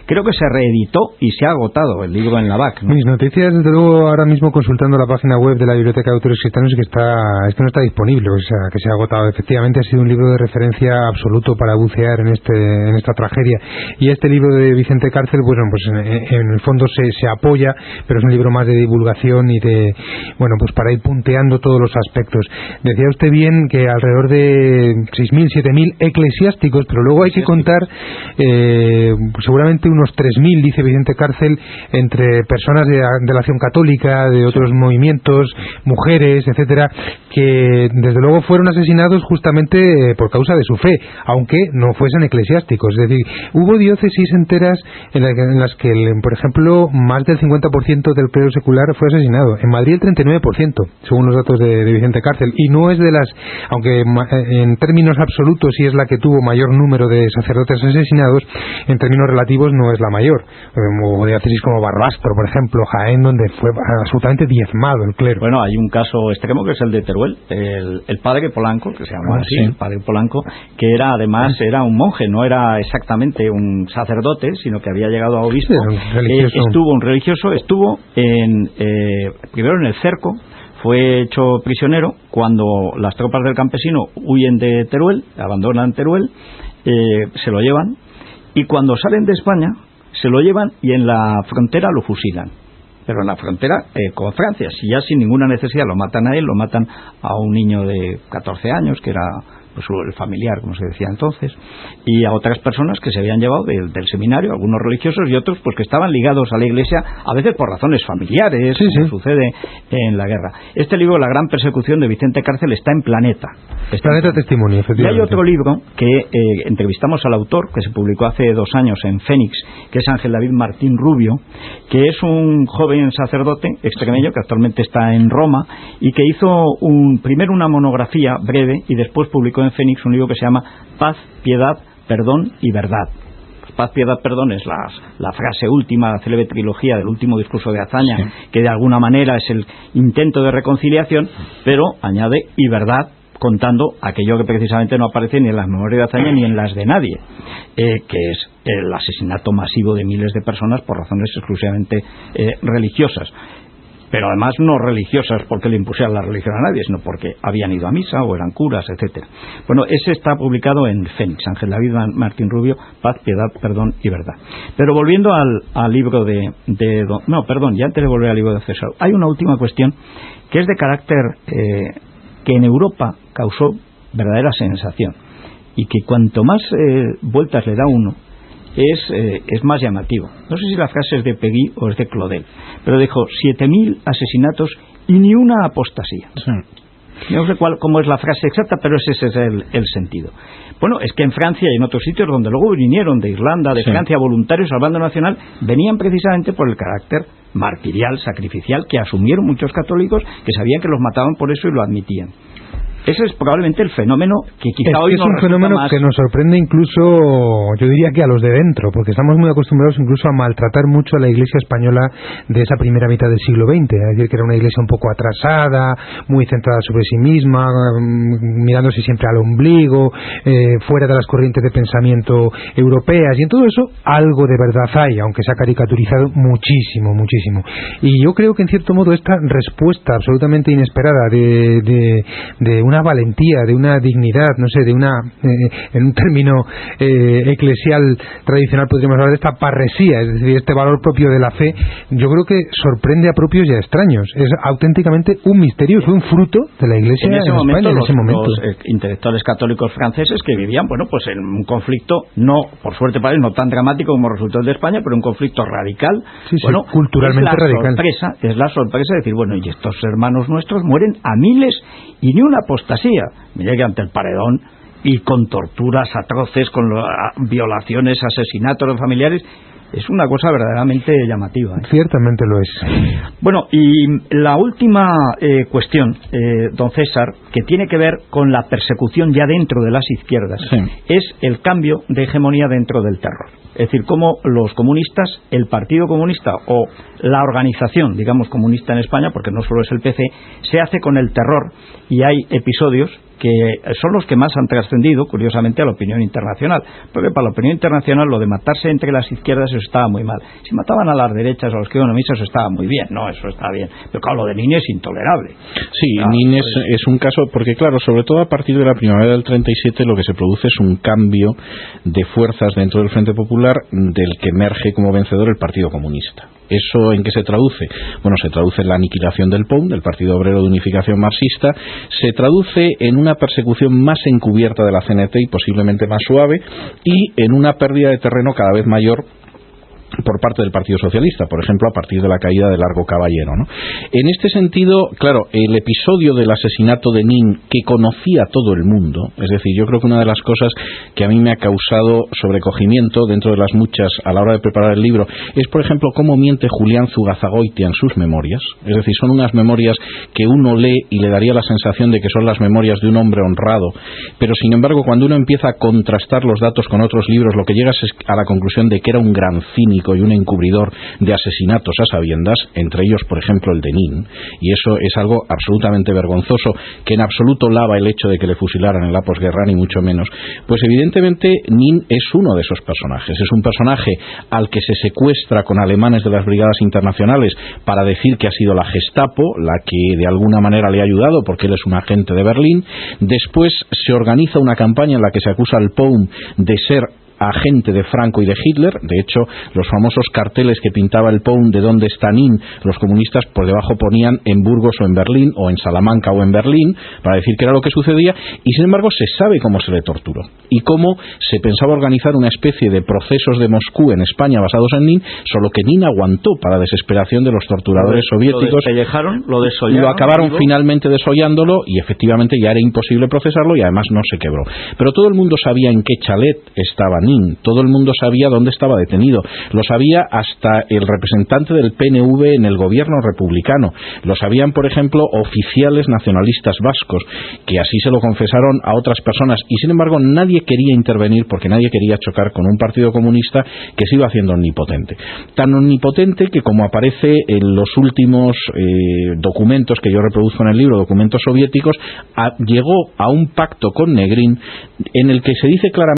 Creo que se reeditó y se ha agotado el libro en la BAC, ¿no? Mis noticias, desde luego, ahora mismo consultando la página web de la Biblioteca de Autores Gitanos, que no está disponible, o sea, que se ha agotado. Efectivamente ha sido un libro de referencia absoluto para bucear en esta tragedia. Y este libro de Vicente Cárcel, bueno, pues en el fondo se apoya, pero es un libro más de divulgación y de, bueno, pues para ir punteando todos los aspectos. Decía usted bien que alrededor de 6.000, 7.000 eclesiásticos, pero luego hay que contar seguramente unos 3.000, dice Vicente Cárcel, entre personas de la acción católica, de otros movimientos, mujeres, etcétera, que desde luego fueron asesinados justamente por causa de su fe, aunque no fuesen eclesiásticos. Es decir, hubo diócesis enteras en las que, por ejemplo, más del 50% del clero secular fue asesinado. En Madrid el 39%, según los datos de Vicente Cárcel, y no es de las, aunque en términos absolutos sí es la que tuvo mayor número de sacerdotes asesinados, en términos relativos no es la mayor. O diócesis como Barbastro, por ejemplo, Jaén, donde fue absolutamente diezmado el clero. Bueno, hay un caso extremo que es el de Teruel, el padre Polanco, que se llamaba así, el padre Polanco, que era además era un monje, no era exactamente un sacerdote, sino que había llegado a obispo. Estuvo un religioso, estuvo primero en el cerco, fue hecho prisionero cuando las tropas del campesino huyen de Teruel, abandonan Teruel, se lo llevan, y cuando salen de España se lo llevan y en la frontera lo fusilan. Pero en la frontera con Francia, si ya sin ninguna necesidad lo matan a él, lo matan a un niño de 14 años que era pues el familiar, como se decía entonces, y a otras personas que se habían llevado del seminario, algunos religiosos y otros pues que estaban ligados a la Iglesia, a veces por razones familiares, como sucede en la guerra. Este libro, La gran persecución de Vicente Cárcel, está en Planeta. Planeta Testimonio, efectivamente. Y hay otro libro que entrevistamos al autor, que se publicó hace 2 años en Fénix, que es Ángel David Martín Rubio, que es un joven sacerdote extremeño que actualmente está en Roma y que hizo primero una monografía breve y después publicó en Fénix un libro que se llama Paz, Piedad, Perdón y Verdad. Paz, Piedad, Perdón es la frase última, la célebre trilogía del último discurso de Azaña, que de alguna manera es el intento de reconciliación, pero añade y verdad, contando aquello que precisamente no aparece ni en las memorias de Azaña ni en las de nadie, que es el asesinato masivo de miles de personas por razones exclusivamente religiosas. Pero además no religiosas porque le impusieran la religión a nadie, sino porque habían ido a misa o eran curas, etcétera. Bueno, ese está publicado en Fénix, Ángel David Martín Rubio, Paz, Piedad, Perdón y Verdad. Pero volviendo al libro ya antes de volver al libro de César, hay una última cuestión que es de carácter que en Europa causó verdadera sensación y que cuanto más vueltas le da uno, es más llamativo. No sé si la frase es de Peggy o es de Claudel, pero dijo 7.000 asesinatos y ni una apostasía. No sé cómo es la frase exacta, pero ese es el sentido. Bueno, es que en Francia y en otros sitios donde luego vinieron de Irlanda, de Francia, voluntarios al bando nacional, venían precisamente por el carácter martirial, sacrificial, que asumieron muchos católicos que sabían que los mataban por eso y lo admitían. Ese es probablemente el fenómeno que quizá hoy nos resulta más... Es un fenómeno que nos sorprende incluso, yo diría que a los de dentro, porque estamos muy acostumbrados incluso a maltratar mucho a la Iglesia española de esa primera mitad del siglo XX, es decir, que era una Iglesia un poco atrasada, muy centrada sobre sí misma, mirándose siempre al ombligo, fuera de las corrientes de pensamiento europeas, y en todo eso algo de verdad hay, aunque se ha caricaturizado muchísimo, muchísimo. Y yo creo que en cierto modo esta respuesta absolutamente inesperada de una valentía, de una dignidad, no sé, de una, en un término eclesial tradicional podríamos hablar de esta parresía, es decir, este valor propio de la fe, yo creo que sorprende a propios y a extraños. Es auténticamente un misterio, es un fruto de la Iglesia en España en ese momento. Los intelectuales católicos franceses que vivían, bueno, pues en un conflicto, no, por suerte para ellos, no tan dramático como resultó el de España, pero un conflicto radical, bueno, culturalmente radical. Es la sorpresa de decir, bueno, y estos hermanos nuestros mueren a miles y ni una apostasía. Mira que ante el paredón y con torturas atroces, con violaciones, asesinatos de familiares, Es una cosa verdaderamente llamativa, ¿eh? Ciertamente lo es. Bueno, y la última cuestión, don César, que tiene que ver con la persecución ya dentro de las izquierdas, sí, es el cambio de hegemonía dentro del terror. Es decir, cómo los comunistas, el Partido Comunista o la organización, digamos, comunista en España, porque no solo es el PC, se hace con el terror, y hay episodios que son los que más han trascendido, curiosamente, a la opinión internacional, porque para la opinión internacional lo de matarse entre las izquierdas eso estaba muy mal. Si mataban a las derechas o a los que iban a misa, eso estaba muy bien, no, eso está bien, pero claro, lo de Nin es intolerable. Sí, claro, Nin es un caso, porque claro, sobre todo a partir de la primavera del 37 lo que se produce es un cambio de fuerzas dentro del Frente Popular, del que emerge como vencedor el Partido Comunista. ¿Eso en qué se traduce? Bueno, se traduce en la aniquilación del POUM, del Partido Obrero de Unificación Marxista, se traduce en una persecución más encubierta de la CNT y posiblemente más suave, y en una pérdida de terreno cada vez mayor por parte del Partido Socialista, por ejemplo, a partir de la caída de Largo Caballero, ¿no? En este sentido, claro, el episodio del asesinato de Nin, que conocía todo el mundo, es decir, yo creo que una de las cosas que a mí me ha causado sobrecogimiento dentro de las muchas a la hora de preparar el libro, es, por ejemplo, cómo miente Julián Zugazagoitia en sus memorias. Es decir, son unas memorias que uno lee y le daría la sensación de que son las memorias de un hombre honrado, pero sin embargo, cuando uno empieza a contrastar los datos con otros libros, lo que llegas es a la conclusión de que era un gran cínico y un encubridor de asesinatos a sabiendas, entre ellos, por ejemplo, el de Nin, y eso es algo absolutamente vergonzoso, que en absoluto lava el hecho de que le fusilaran en la posguerra, ni mucho menos. Pues evidentemente Nin es uno de esos personajes, es un personaje al que se secuestra con alemanes de las brigadas internacionales para decir que ha sido la Gestapo la que de alguna manera le ha ayudado, porque él es un agente de Berlín. Después se organiza una campaña en la que se acusa al POUM de ser agente de Franco y de Hitler. De hecho, los famosos carteles que pintaba el POUM de dónde está Nin, los comunistas por debajo ponían en Burgos o en Berlín, o en Salamanca o en Berlín, para decir que era lo que sucedía, y sin embargo se sabe cómo se le torturó y cómo se pensaba organizar una especie de procesos de Moscú en España basados en Nin, solo que Nin aguantó para desesperación de los torturadores soviéticos. Lo desollaron, lo acabaron finalmente desollándolo, y efectivamente ya era imposible procesarlo, y además no se quebró. Pero todo el mundo sabía en qué chalet estaba Nin. Todo el mundo sabía dónde estaba detenido. Lo sabía hasta el representante del PNV en el gobierno republicano. Lo sabían, por ejemplo, oficiales nacionalistas vascos, que así se lo confesaron a otras personas, y sin embargo nadie quería intervenir, porque nadie quería chocar con un partido comunista que se iba haciendo omnipotente. Tan omnipotente que, como aparece en los últimos documentos que yo reproduzco en el libro, documentos soviéticos, llegó a un pacto con Negrín en el que se dice claramente